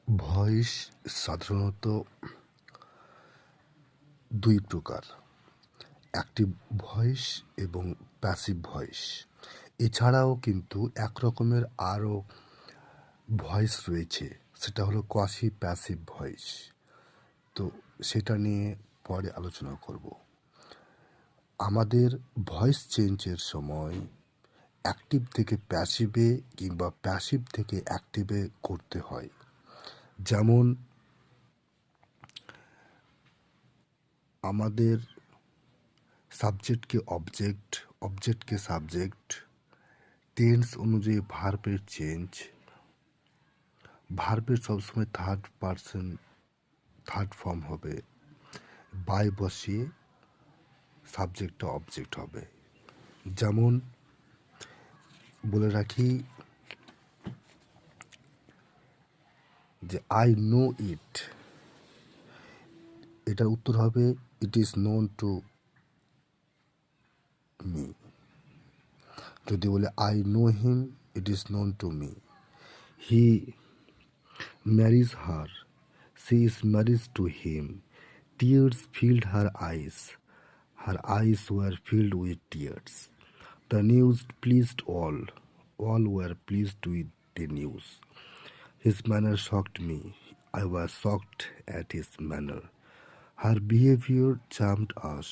Voice সাধারণত দুই প্রকার, অ্যাক্টিভ ভয়েস এবং প্যাসিভ ভয়েস। এছাড়াও কিন্তু এক রকমের আরও ভয়েস রয়েছে, সেটা হলো কোয়াসি প্যাসিভ ভয়েস। তো সেটা নিয়ে পরে আলোচনা করব। আমাদের ভয়েস চেঞ্জের সময় অ্যাক্টিভ থেকে প্যাসিভে কিংবা প্যাসিভ থেকে অ্যাক্টিভে করতে হয়। যেমন আমাদের সাবজেক্টকে অবজেক্ট, অবজেক্টকে সাবজেক্ট, টেন্স অনুযায়ী ভার্বের চেঞ্জ, ভার্বের সবসময় থার্ড ফর্ম হবে, বাই বসিয়ে সাবজেক্টটা অবজেক্ট হবে। যেমন বলে রাখি যে আই নো ইট, এটার উত্তর হবে it is known to me. যদি বলে I know him, it is known to me. He marries her, she is married to him. Tears filled her eyes. Her eyes were filled with tears. The news pleased all. All were pleased with the news. His manner shocked me. I was shocked at his manner. Her behavior charmed us.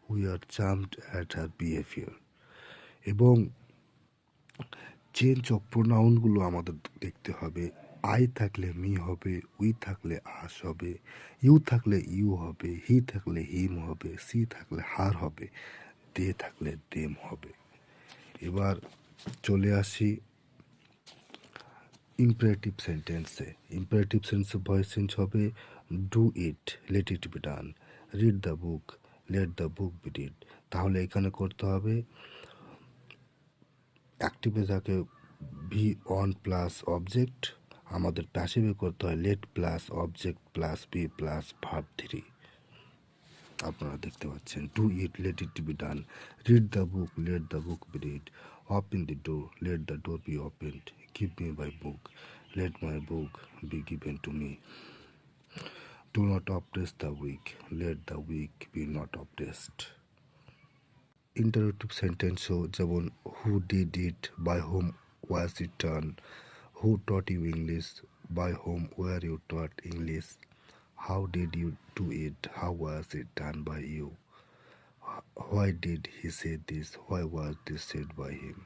We are charmed at her behavior. এবং change of প্রোনাউনগুলো আমাদের দেখতে হবে। I থাকলে me হবে, we থাকলে আস হবে, you থাকলে you হবে, হি থাকলে হিম হবে, সি থাকলে হার হবে, দে থাকলে দেম হবে। এবার চলে আসি ইম্পারেটিভ সেন্টেন্সে। ইম্পারেটিভ সেন্টেন্সে ভয়েস চেঞ্জ হবে do it, let it be done, read the book, let the book be read. তাহলে এখানে করতে হবে অ্যাক্টিভে থাকে ভি অন প্লাস অবজেক্ট, আমাদের প্যাসিভে করতে হয় let plus object plus B plus verb 3। আপনারা দেখতে পাচ্ছেন do it, let it be done, read the book, let the book be read, open the door, let the door be opened, give me my book, let my book be given to me, do not oppress the weak, let the weak be not oppressed. Interrogative সেন্টেন্সও যেমন who did it, by whom was it done, who taught you English, by whom were you taught English, how did you do it, how was it done by you, why did he say this, why was this said by him.